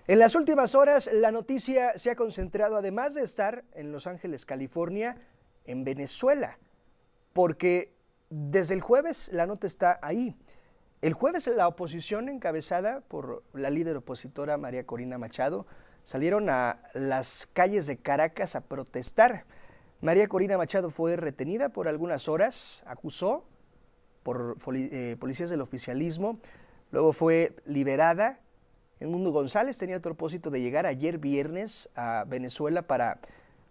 En las últimas horas, la noticia se ha concentrado, además de estar en Los Ángeles, California, en Venezuela, porque desde el jueves la nota está ahí. El jueves la oposición, encabezada por la líder opositora María Corina Machado, salieron a las calles de Caracas a protestar. María Corina Machado fue retenida por algunas horas, acusó por policías del oficialismo, luego fue liberada. Edmundo González tenía el propósito de llegar ayer viernes a Venezuela para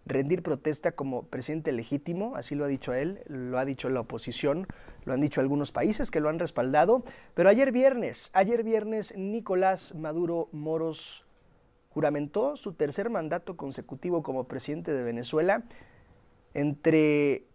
rendir protesta como presidente legítimo, así lo ha dicho él, lo ha dicho la oposición, lo han dicho algunos países que lo han respaldado, pero ayer viernes, Nicolás Maduro Moros juramentó su tercer mandato consecutivo como presidente de Venezuela. Entre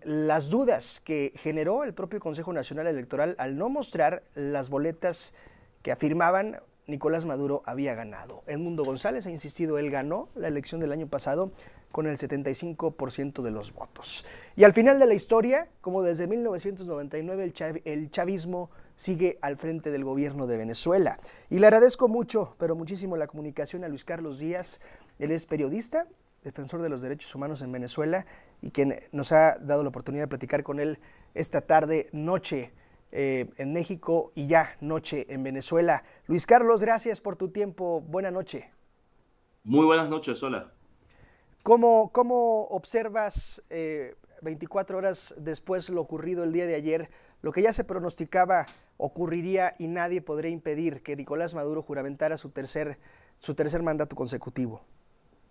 las dudas que generó el propio Consejo Nacional Electoral al no mostrar las boletas que afirmaban Nicolás Maduro había ganado. Edmundo González ha insistido, él ganó la elección del año pasado con el 75% de los votos. Y al final de la historia, como desde 1999, el chavismo sigue al frente del gobierno de Venezuela. Y le agradezco mucho, pero muchísimo, la comunicación a Luis Carlos Díaz. Él es periodista, defensor de los derechos humanos en Venezuela, y quien nos ha dado la oportunidad de platicar con él esta tarde, noche, en México y ya noche en Venezuela. Luis Carlos, gracias por tu tiempo. Buena noche. Muy buenas noches, hola. ¿Cómo observas 24 horas después lo ocurrido el día de ayer, lo que ya se pronosticaba ocurriría y nadie podría impedir que Nicolás Maduro juramentara su tercer mandato consecutivo?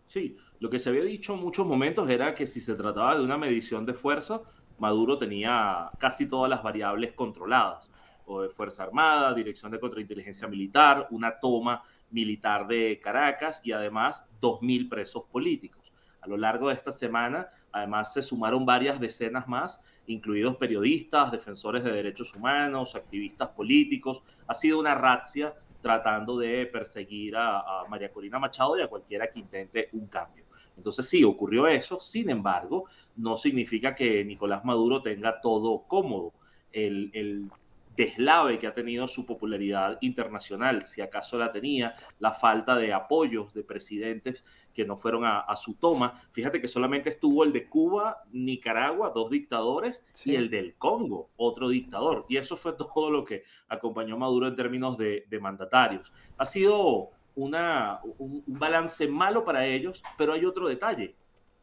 Sí, lo que se había dicho en muchos momentos era que si se trataba de una medición de fuerza, Maduro tenía casi todas las variables controladas, o de Fuerza Armada, Dirección de Contrainteligencia Militar, una toma militar de Caracas y además 2.000 presos políticos. A lo largo de esta semana, además, se sumaron varias decenas más, incluidos periodistas, defensores de derechos humanos, activistas políticos. Ha sido una razzia tratando de perseguir a María Corina Machado y a cualquiera que intente un cambio. Entonces sí, ocurrió eso. Sin embargo, no significa que Nicolás Maduro tenga todo cómodo. El deslave que ha tenido su popularidad internacional, si acaso la tenía, la falta de apoyos de presidentes que no fueron a su toma. Fíjate que solamente estuvo el de Cuba, Nicaragua, dos dictadores, y Sí. el del Congo, otro dictador. Y eso fue todo lo que acompañó a Maduro en términos de mandatarios. Ha sido un balance malo para ellos, pero hay otro detalle.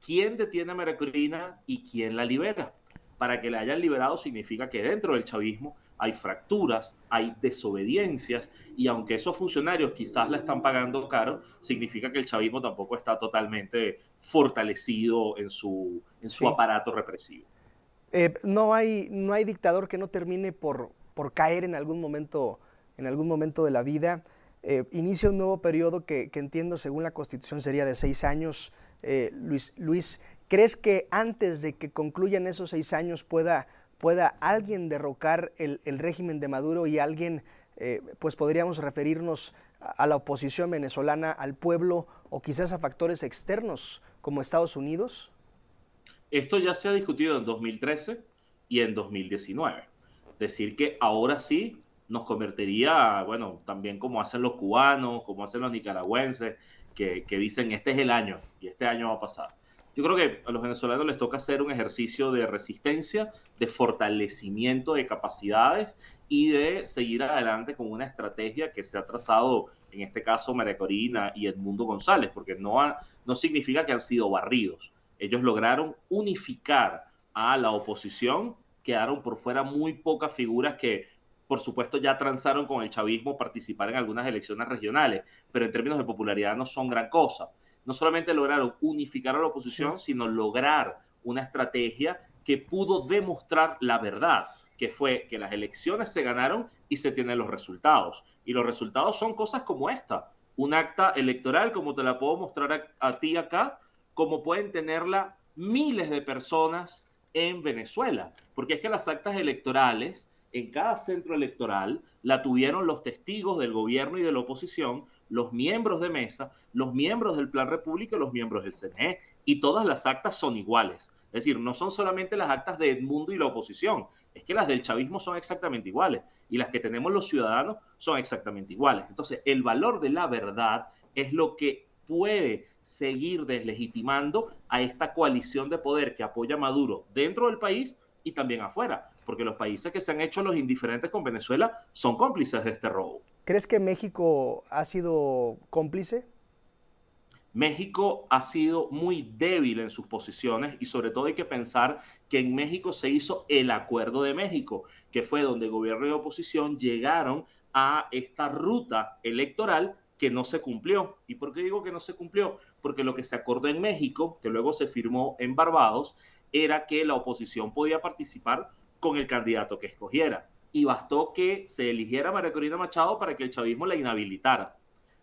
¿Quién detiene a María Corina y quién la libera? Para que la hayan liberado significa que dentro del chavismo hay fracturas, hay desobediencias, y aunque esos funcionarios quizás la están pagando caro, significa que el chavismo tampoco está totalmente fortalecido en su Sí. aparato represivo. No hay dictador que no termine por caer en algún momento de la vida. Inicia un nuevo periodo que entiendo, según la Constitución, sería de 6 años. Luis, ¿crees que antes de que concluyan esos 6 años pueda alguien derrocar el régimen de Maduro y alguien, pues podríamos referirnos a la oposición venezolana, al pueblo o quizás a factores externos como Estados Unidos? Esto ya se ha discutido en 2013 y en 2019. Decir que ahora sí nos convertiría, bueno, también como hacen los cubanos, como hacen los nicaragüenses, que dicen este es el año y este año va a pasar. Yo creo que a los venezolanos les toca hacer un ejercicio de resistencia, de fortalecimiento de capacidades y de seguir adelante con una estrategia que se ha trazado, en este caso, María Corina y Edmundo González, porque no significa que han sido barridos. Ellos lograron unificar a la oposición, quedaron por fuera muy pocas figuras que, por supuesto, ya transaron con el chavismo participar en algunas elecciones regionales, pero en términos de popularidad no son gran cosa. No solamente lograron unificar a la Sí. oposición, sino lograr una estrategia que pudo demostrar la verdad, que fue que las elecciones se ganaron y se tienen los resultados. Y los resultados son cosas como esta, un acta electoral, como te la puedo mostrar a ti acá, como pueden tenerla miles de personas en Venezuela, porque es que las actas electorales en cada centro electoral la tuvieron los testigos del gobierno y de la oposición, los miembros de mesa, los miembros del Plan República y los miembros del CNE, y todas las actas son iguales. Es decir, no son solamente las actas de Edmundo y la oposición, es que las del chavismo son exactamente iguales. y las que tenemos los ciudadanos son exactamente iguales. Entonces, el valor de la verdad es lo que puede seguir deslegitimando a esta coalición de poder que apoya a Maduro dentro del país y también afuera, porque los países que se han hecho los indiferentes con Venezuela son cómplices de este robo. ¿Crees que México ha sido cómplice? México ha sido muy débil en sus posiciones y sobre todo hay que pensar que en México se hizo el Acuerdo de México, que fue donde gobierno y oposición llegaron a esta ruta electoral que no se cumplió. ¿Y por qué digo que no se cumplió? Porque lo que se acordó en México, que luego se firmó en Barbados, era que la oposición podía participar con el candidato que escogiera. Y bastó que se eligiera a María Corina Machado para que el chavismo la inhabilitara.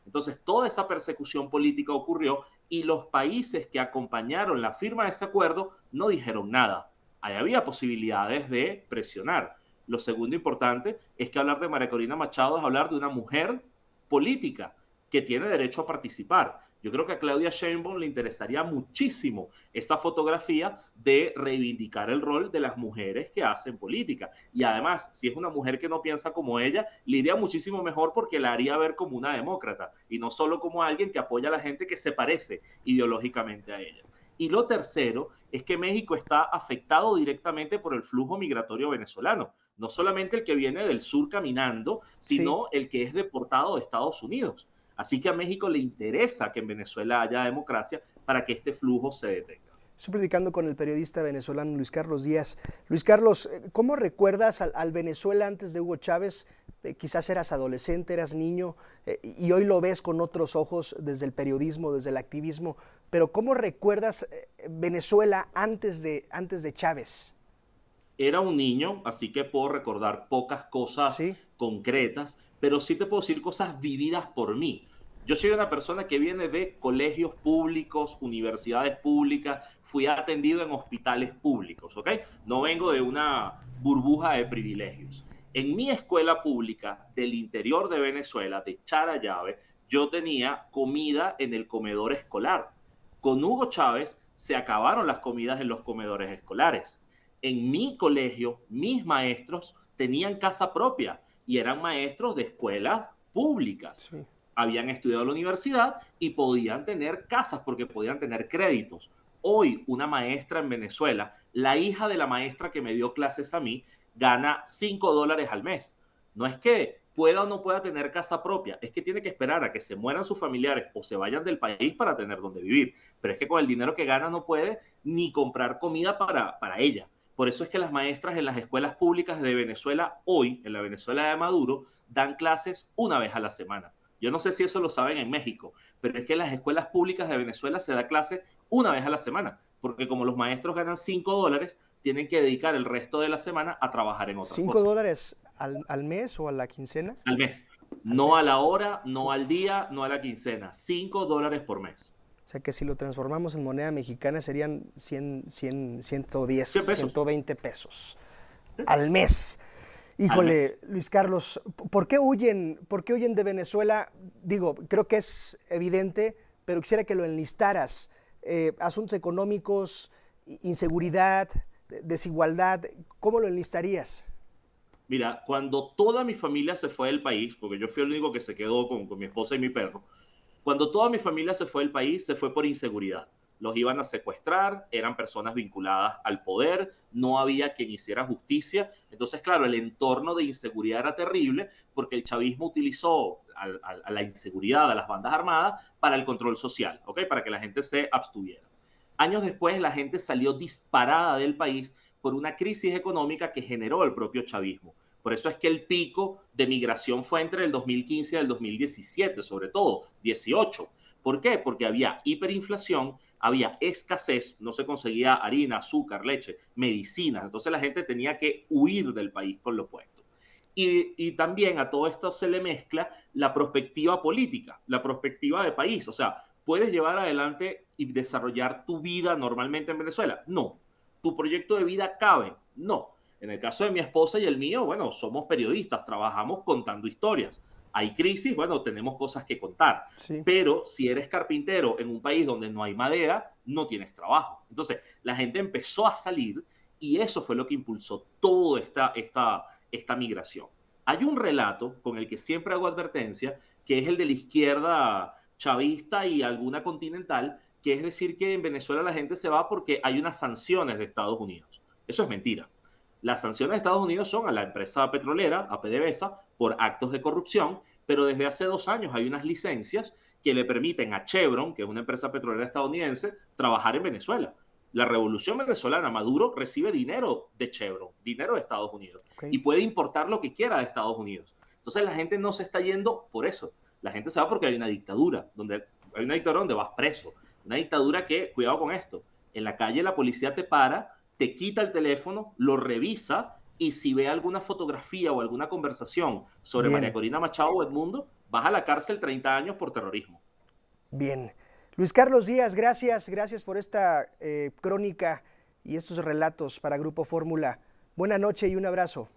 Entonces, toda esa persecución política ocurrió y los países que acompañaron la firma de ese acuerdo no dijeron nada. Ahí había posibilidades de presionar. Lo segundo importante es que hablar de María Corina Machado es hablar de una mujer política que tiene derecho a participar. Yo creo que a Claudia Sheinbaum le interesaría muchísimo esa fotografía de reivindicar el rol de las mujeres que hacen política. Y además, si es una mujer que no piensa como ella, le iría muchísimo mejor porque la haría ver como una demócrata y no solo como alguien que apoya a la gente que se parece ideológicamente a ella. Y lo tercero es que México está afectado directamente por el flujo migratorio venezolano. No solamente el que viene del sur caminando, sino el que es deportado de Estados Unidos. Así que a México le interesa que en Venezuela haya democracia para que este flujo se detenga. Estoy platicando con el periodista venezolano Luis Carlos Díaz. Luis Carlos, ¿cómo recuerdas al Venezuela antes de Hugo Chávez? Quizás eras adolescente, eras niño, y hoy lo ves con otros ojos desde el periodismo, desde el activismo. Pero ¿cómo recuerdas Venezuela antes de Chávez? Era un niño, así que puedo recordar pocas cosas concretas, pero sí te puedo decir cosas vividas por mí. Yo soy una persona que viene de colegios públicos, universidades públicas, fui atendido en hospitales públicos, ¿ok? No vengo de una burbuja de privilegios. En mi escuela pública del interior de Venezuela, de Charallave, yo tenía comida en el comedor escolar. Con Hugo Chávez se acabaron las comidas en los comedores escolares. En mi colegio, mis maestros tenían casa propia y eran maestros de escuelas públicas. Sí. Habían estudiado en la universidad y podían tener casas porque podían tener créditos. Hoy, una maestra en Venezuela, la hija de la maestra que me dio clases a mí, gana $5 al mes. No es que pueda o no pueda tener casa propia, es que tiene que esperar a que se mueran sus familiares o se vayan del país para tener donde vivir. Pero es que con el dinero que gana no puede ni comprar comida para ella. Por eso es que las maestras en las escuelas públicas de Venezuela hoy, en la Venezuela de Maduro, dan clases una vez a la semana. Yo no sé si eso lo saben en México, pero es que en las escuelas públicas de Venezuela se da clase una vez a la semana, porque como los maestros ganan $5, tienen que dedicar el resto de la semana a trabajar en otras cosas. ¿$5 al mes o a la quincena? Al mes. No a la hora, no al día, no a la quincena. $5 por mes. O sea que si lo transformamos en moneda mexicana serían 110, 120 pesos al mes. Híjole, Luis Carlos, ¿por qué huyen de Venezuela? Digo, creo que es evidente, pero quisiera que lo enlistaras. Asuntos económicos, inseguridad, desigualdad, ¿cómo lo enlistarías? Mira, cuando toda mi familia se fue del país, porque yo fui el único que se quedó con mi esposa y mi perro, cuando toda mi familia se fue del país, se fue por inseguridad. Los iban a secuestrar, eran personas vinculadas al poder, no había quien hiciera justicia. Entonces, claro, el entorno de inseguridad era terrible porque el chavismo utilizó a la inseguridad, a las bandas armadas, para el control social, ¿ok? Para que la gente se abstuviera. Años después, la gente salió disparada del país por una crisis económica que generó el propio chavismo. Por eso es que el pico de migración fue entre el 2015 y el 2017, sobre todo, 18. ¿Por qué? Porque había hiperinflación, había escasez, no se conseguía harina, azúcar, leche, medicinas. Entonces la gente tenía que huir del país con lo puesto. Y también a todo esto se le mezcla la perspectiva política, la perspectiva de país. O sea, ¿puedes llevar adelante y desarrollar tu vida normalmente en Venezuela? No. ¿Tu proyecto de vida cabe? No. En el caso de mi esposa y el mío, bueno, somos periodistas, trabajamos contando historias. Hay crisis, bueno, tenemos cosas que contar. Sí. Pero si eres carpintero en un país donde no hay madera, no tienes trabajo. Entonces, la gente empezó a salir y eso fue lo que impulsó toda esta migración. Hay un relato con el que siempre hago advertencia, que es el de la izquierda chavista y alguna continental, que es decir que en Venezuela la gente se va porque hay unas sanciones de Estados Unidos. Eso es mentira. Las sanciones de Estados Unidos son a la empresa petrolera, a PDVSA, por actos de corrupción, pero desde hace 2 años hay unas licencias que le permiten a Chevron, que es una empresa petrolera estadounidense, trabajar en Venezuela. La revolución venezolana, Maduro recibe dinero de Chevron, dinero de Estados Unidos, Ok. y puede importar lo que quiera de Estados Unidos. Entonces la gente no se está yendo por eso. La gente se va porque hay una dictadura, donde vas preso. Una dictadura que, cuidado con esto, en la calle la policía te para, te quita el teléfono, lo revisa y si ve alguna fotografía o alguna conversación sobre María Bien, Corina Machado o Edmundo, vas a la cárcel 30 años por terrorismo. bien. Luis Carlos Díaz, gracias por esta crónica y estos relatos para Grupo Fórmula. Buena noche y un abrazo.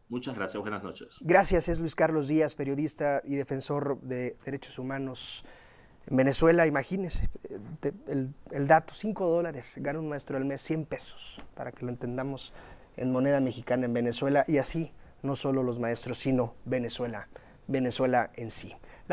Muchas gracias, buenas noches. Gracias, es Luis Carlos Díaz, periodista y defensor de derechos humanos en Venezuela. Imagínese el dato, $5 gana un maestro al mes, 100 pesos, para que lo entendamos en moneda mexicana en Venezuela, y así no solo los maestros, sino Venezuela en sí.